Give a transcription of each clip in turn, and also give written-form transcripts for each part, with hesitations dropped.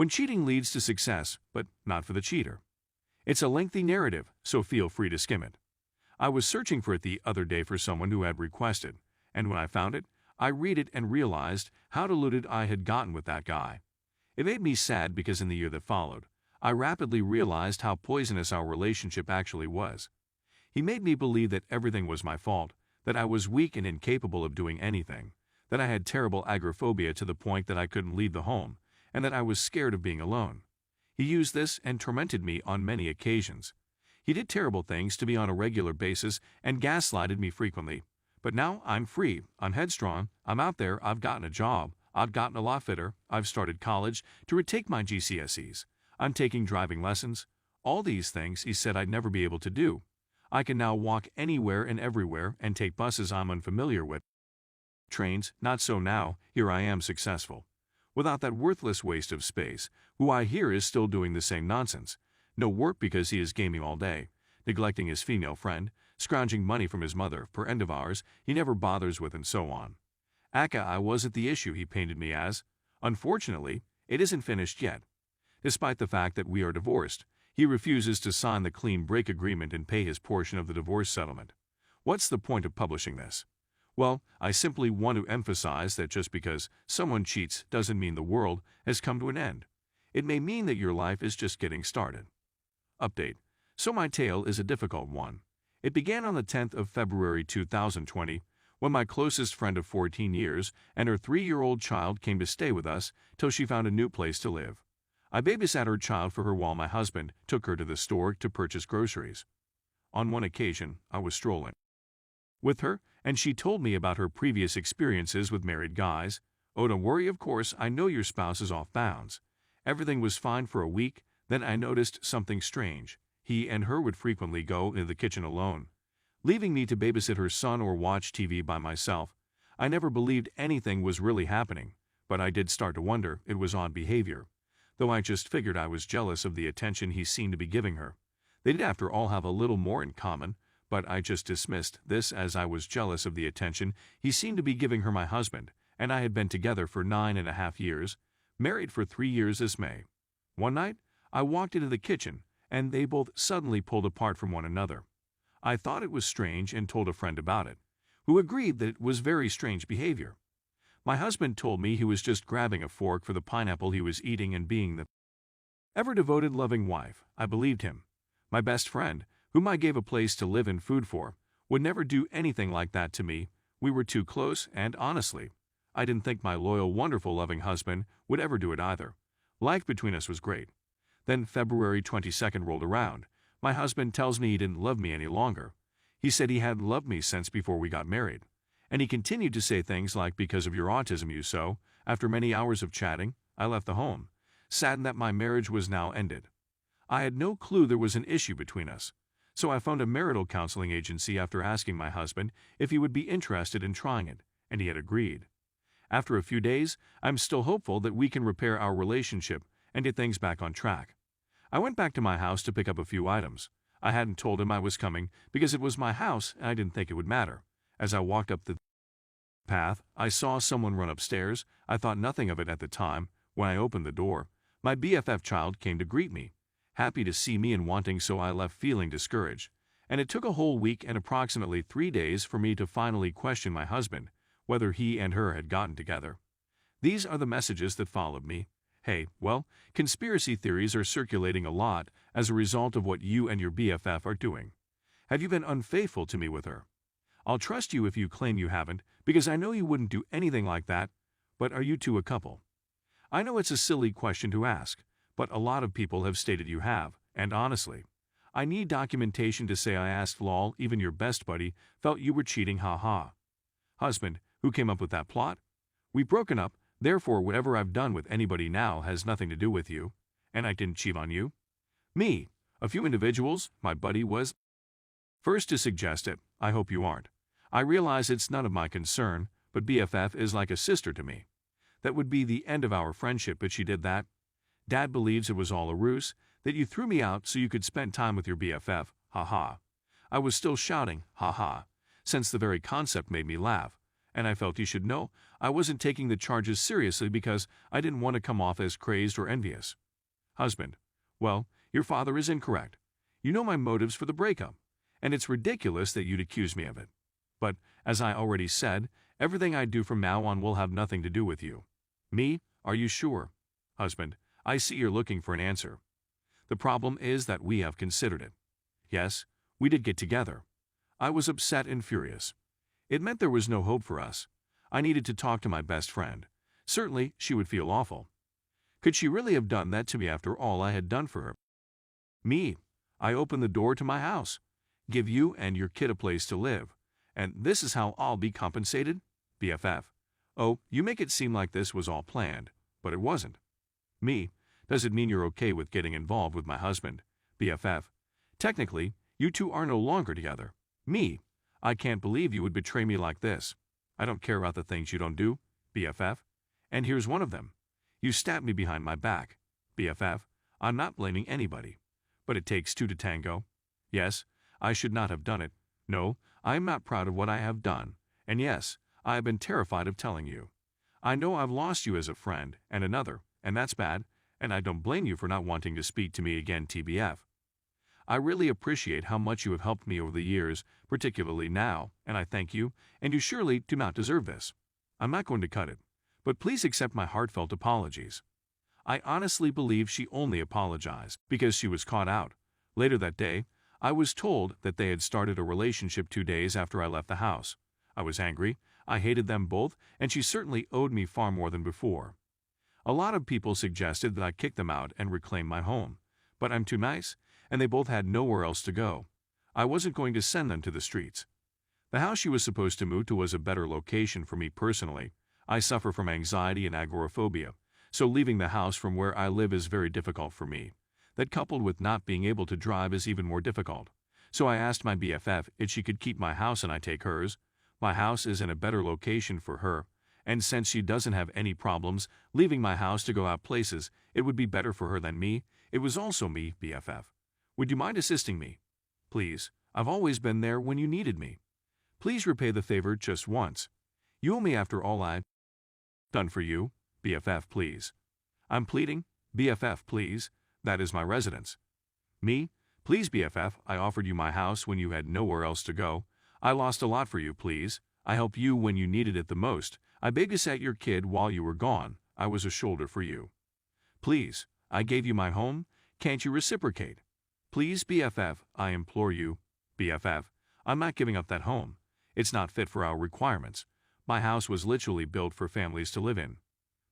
When cheating leads to success, but not for the cheater. It's a lengthy narrative, so feel free to skim it. I was searching for it the other day for someone who had requested, and when I found it, I read it and realized how deluded I had gotten with that guy. It made me sad because in the year that followed, I rapidly realized how poisonous our relationship actually was. He made me believe that everything was my fault, that I was weak and incapable of doing anything, that I had terrible agoraphobia to the point that I couldn't leave the home, and that I was scared of being alone. He used this and tormented me on many occasions. He did terrible things to me on a regular basis and gaslighted me frequently. But now I'm free, I'm headstrong, I'm out there, I've gotten a job, I've gotten a lot fitter, I've started college to retake my GCSEs, I'm taking driving lessons. All these things he said I'd never be able to do. I can now walk anywhere and everywhere and take buses I'm unfamiliar with. Trains, not so now, here I am successful. Without that worthless waste of space, who I hear is still doing the same nonsense. No work because he is gaming all day, neglecting his female friend, scrounging money from his mother per end of hours he never bothers with and so on. I wasn't the issue he painted me as. Unfortunately, it isn't finished yet. Despite the fact that we are divorced, he refuses to sign the clean break agreement and pay his portion of the divorce settlement. What's the point of publishing this? Well, I simply want to emphasize that just because someone cheats doesn't mean the world has come to an end. It may mean that your life is just getting started. Update. So my tale is a difficult one. It began on the 10th of February 2020 when my closest friend of 14 years and her 3-year-old child came to stay with us till she found a new place to live. I babysat her child for her while my husband took her to the store to purchase groceries. On one occasion, I was strolling with her, and she told me about her previous experiences with married guys. Oh, don't worry, of course, I know your spouse is off bounds. Everything was fine for a week, then I noticed something strange. He and her would frequently go into the kitchen alone, leaving me to babysit her son or watch TV by myself. I never believed anything was really happening, but I did start to wonder it was odd behavior, though I just figured I was jealous of the attention he seemed to be giving her. They did after all have a little more in common, but I just dismissed this as I was jealous of the attention he seemed to be giving her my husband, and I had been together for 9.5 years, married for 3 years this May. One night, I walked into the kitchen, and they both suddenly pulled apart from one another. I thought it was strange and told a friend about it, who agreed that it was very strange behavior. My husband told me he was just grabbing a fork for the pineapple he was eating and being the ever-devoted loving wife. I believed him. My best friend, whom I gave a place to live and food for, would never do anything like that to me. We were too close, and honestly, I didn't think my loyal, wonderful, loving husband would ever do it either. Life between us was great. Then February 22nd rolled around. My husband tells me he didn't love me any longer. He said he hadn't loved me since before we got married. And he continued to say things like, because of your autism, you so. After many hours of chatting, I left the home, saddened that my marriage was now ended. I had no clue there was an issue between us. So I phoned a marital counseling agency after asking my husband if he would be interested in trying it, and he had agreed. After a few days, I'm still hopeful that we can repair our relationship and get things back on track. I went back to my house to pick up a few items. I hadn't told him I was coming because it was my house and I didn't think it would matter. As I walked up the path, I saw someone run upstairs. I thought nothing of it at the time. When I opened the door, my BFF child came to greet me, happy to see me and wanting, so I left feeling discouraged. And it took a whole week and approximately 3 days for me to finally question my husband, whether he and her had gotten together. These are the messages that followed me. Hey, well, conspiracy theories are circulating a lot as a result of what you and your BFF are doing. Have you been unfaithful to me with her? I'll trust you if you claim you haven't, because I know you wouldn't do anything like that. But are you two a couple? I know it's a silly question to ask, but a lot of people have stated you have, and honestly, I need documentation to say I asked. Lol, even your best buddy felt you were cheating, haha. Husband, who came up with that plot? We've broken up, therefore whatever I've done with anybody now has nothing to do with you, and I didn't cheat on you. Me, a few individuals, my buddy was first to suggest it. I hope you aren't. I realize it's none of my concern, but BFF is like a sister to me. That would be the end of our friendship, but she did that. Dad believes it was all a ruse, that you threw me out so you could spend time with your BFF, haha. I was still shouting, haha, since the very concept made me laugh. and I felt you should know I wasn't taking the charges seriously because I didn't want to come off as crazed or envious. Husband: Well, your father is incorrect. You know my motives for the breakup, and it's ridiculous that you'd accuse me of it. But, as I already said, everything I do from now on will have nothing to do with you. Me: Are you sure? Husband: I see you're looking for an answer. The problem is that we have considered it. Yes, we did get together. I was upset and furious. It meant there was no hope for us. I needed to talk to my best friend. Certainly, she would feel awful. Could she really have done that to me after all I had done for her? Me: I opened the door to my house, give you and your kid a place to live, and this is how I'll be compensated? BFF: Oh, you make it seem like this was all planned, but it wasn't. Me: Does it mean you're okay with getting involved with my husband? BFF: Technically, you two are no longer together. Me: I can't believe you would betray me like this. I don't care about the things you don't do. BFF: And here's one of them. You stabbed me behind my back. BFF: I'm not blaming anybody. But it takes two to tango. Yes, I should not have done it. No, I am not proud of what I have done. And yes, I have been terrified of telling you. I know I've lost you as a friend and another, and that's bad, and I don't blame you for not wanting to speak to me again, TBF. I really appreciate how much you have helped me over the years, particularly now, and I thank you, and you surely do not deserve this. I'm not going to cut it, but please accept my heartfelt apologies. I honestly believe she only apologized because she was caught out. Later that day, I was told that they had started a relationship 2 days after I left the house. I was angry, I hated them both, and she certainly owed me far more than before. A lot of people suggested that I kick them out and reclaim my home, but I'm too nice, and they both had nowhere else to go. I wasn't going to send them to the streets. The house she was supposed to move to was a better location for me personally. I suffer from anxiety and agoraphobia, so leaving the house from where I live is very difficult for me. That coupled with not being able to drive is even more difficult. So I asked my BFF if she could keep my house and I take hers. My house is in a better location for her, and since she doesn't have any problems leaving my house to go out places, it would be better for her than me. It was also me, BFF. Would you mind assisting me? Please, I've always been there when you needed me. Please repay the favor just once. You owe me after all I've done for you. BFF, please. I'm pleading. BFF, please. That is my residence. Me? Please, BFF, I offered you my house when you had nowhere else to go. I lost a lot for you, please. I helped you when you needed it the most. I babysat your kid while you were gone. I was a shoulder for you. Please, I gave you my home. Can't you reciprocate? Please, BFF, I implore you. BFF, I'm not giving up that home. It's not fit for our requirements. My house was literally built for families to live in.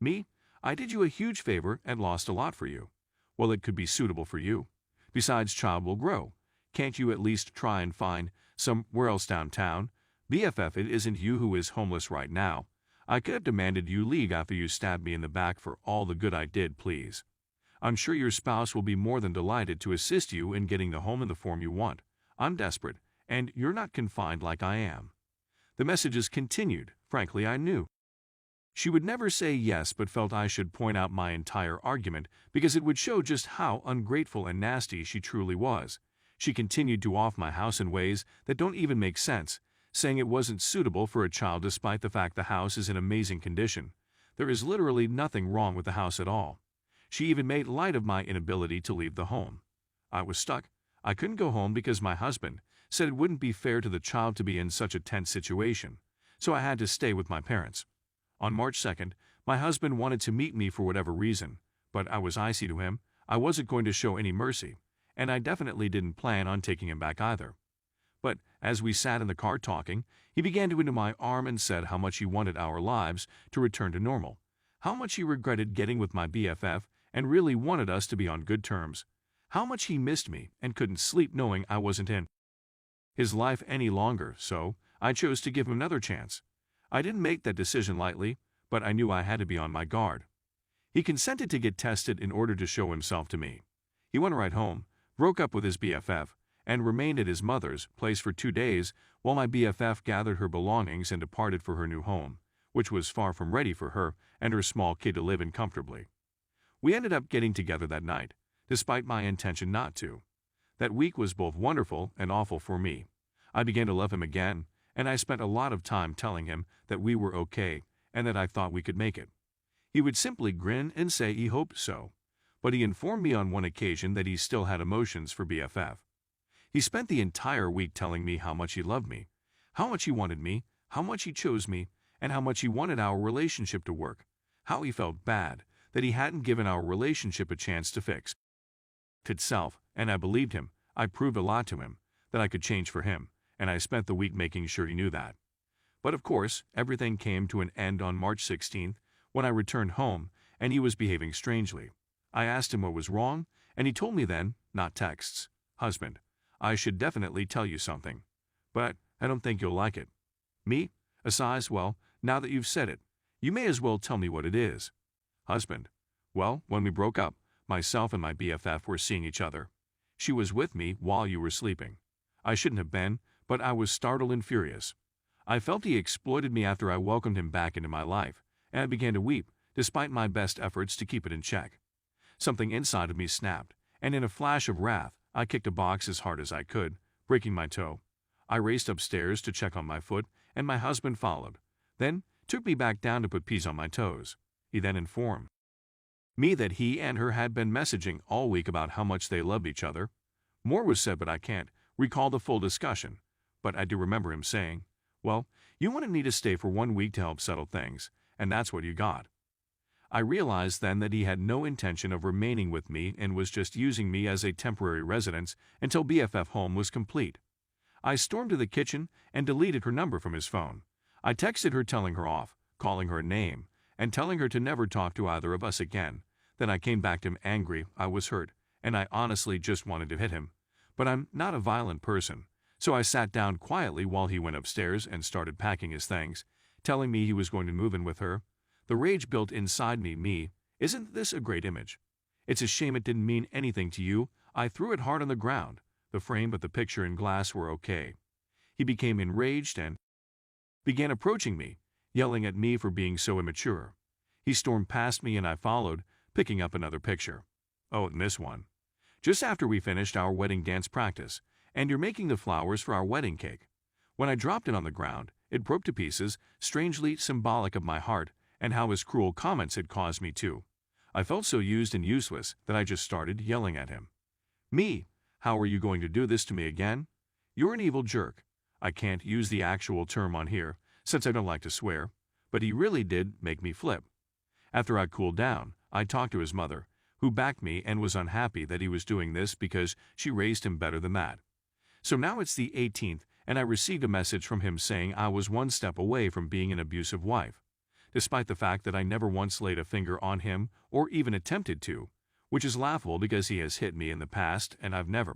Me? I did you a huge favor and lost a lot for you. Well, it could be suitable for you. Besides, child will grow. Can't you at least try and find somewhere else downtown? BFF, it isn't you who is homeless right now. I could have demanded you leave after you stabbed me in the back for all the good I did, please. I'm sure your spouse will be more than delighted to assist you in getting the home in the form you want. I'm desperate, and you're not confined like I am. The messages continued. Frankly, I knew she would never say yes, but felt I should point out my entire argument because it would show just how ungrateful and nasty she truly was. She continued to off my house in ways that don't even make sense, saying it wasn't suitable for a child despite the fact the house is in amazing condition. There is literally nothing wrong with the house at all. She even made light of my inability to leave the home. I was stuck. I couldn't go home because my husband said it wouldn't be fair to the child to be in such a tense situation, so I had to stay with my parents. On March 2nd, my husband wanted to meet me for whatever reason, but I was icy to him. I wasn't going to show any mercy, and I definitely didn't plan on taking him back either. But as we sat in the car talking, he began to into my arm and said how much he wanted our lives to return to normal, how much he regretted getting with my BFF and really wanted us to be on good terms, how much he missed me and couldn't sleep knowing I wasn't in his life any longer, so I chose to give him another chance. I didn't make that decision lightly, but I knew I had to be on my guard. He consented to get tested in order to show himself to me. He went right home, broke up with his BFF, and remained at his mother's place for 2 days while my BFF gathered her belongings and departed for her new home, which was far from ready for her and her small kid to live in comfortably. We ended up getting together that night, despite my intention not to. That week was both wonderful and awful for me. I began to love him again, and I spent a lot of time telling him that we were okay and that I thought we could make it. He would simply grin and say he hoped so, but he informed me on one occasion that he still had emotions for BFF. He spent the entire week telling me how much he loved me, how much he wanted me, how much he chose me, and how much he wanted our relationship to work, how he felt bad that he hadn't given our relationship a chance to fix itself, and I believed him. I proved a lot to him, that I could change for him, and I spent the week making sure he knew that. But of course, everything came to an end on March 16th, when I returned home, and he was behaving strangely. I asked him what was wrong, and he told me then, not texts. Husband, I should definitely tell you something, but I don't think you'll like it. Me? A sighs, well, now that you've said it, you may as well tell me what it is. Husband, well, when we broke up, myself and my BFF were seeing each other. She was with me while you were sleeping. I shouldn't have been, but I was startled and furious. I felt he exploited me after I welcomed him back into my life, and I began to weep, despite my best efforts to keep it in check. Something inside of me snapped, and in a flash of wrath, I kicked a box as hard as I could, breaking my toe. I raced upstairs to check on my foot, and my husband followed, then took me back down to put peas on my toes. He then informed me that he and her had been messaging all week about how much they loved each other. More was said, but I can't recall the full discussion, but I do remember him saying, well, you wanted me to stay for 1 week to help settle things, and that's what you got. I realized then that he had no intention of remaining with me and was just using me as a temporary residence until BFF home was complete. I stormed to the kitchen and deleted her number from his phone. I texted her telling her off, calling her a name, and telling her to never talk to either of us again. Then I came back to him angry. I was hurt, and I honestly just wanted to hit him. But I'm not a violent person, so I sat down quietly while he went upstairs and started packing his things, telling me he was going to move in with her. The rage built inside me, isn't this a great image? It's a shame it didn't mean anything to you. I threw it hard on the ground. The frame but the picture and glass were okay. He became enraged and began approaching me, yelling at me for being so immature. He stormed past me and I followed, picking up another picture. Oh, and this one. Just after we finished our wedding dance practice, and you're making the flowers for our wedding cake. When I dropped it on the ground, it broke to pieces, strangely symbolic of my heart and how his cruel comments had caused me to. I felt so used and useless that I just started yelling at him. Me, how are you going to do this to me again? You're an evil jerk. I can't use the actual term on here, since I don't like to swear, but he really did make me flip. After I cooled down, I talked to his mother, who backed me and was unhappy that he was doing this because she raised him better than that. So now it's the 18th, and I received a message from him saying I was one step away from being an abusive wife, despite the fact that I never once laid a finger on him or even attempted to, which is laughable because he has hit me in the past and I've never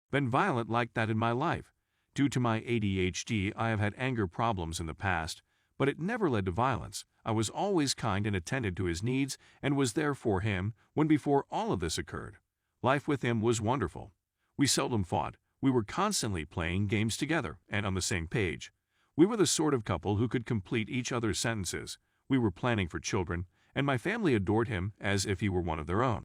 been violent like that in my life. Due to my ADHD, I have had anger problems in the past, but it never led to violence. I was always kind and attended to his needs and was there for him when before all of this occurred. Life with him was wonderful. We seldom fought. We were constantly playing games together and on the same page. We were the sort of couple who could complete each other's sentences. We were planning for children, and my family adored him as if he were one of their own.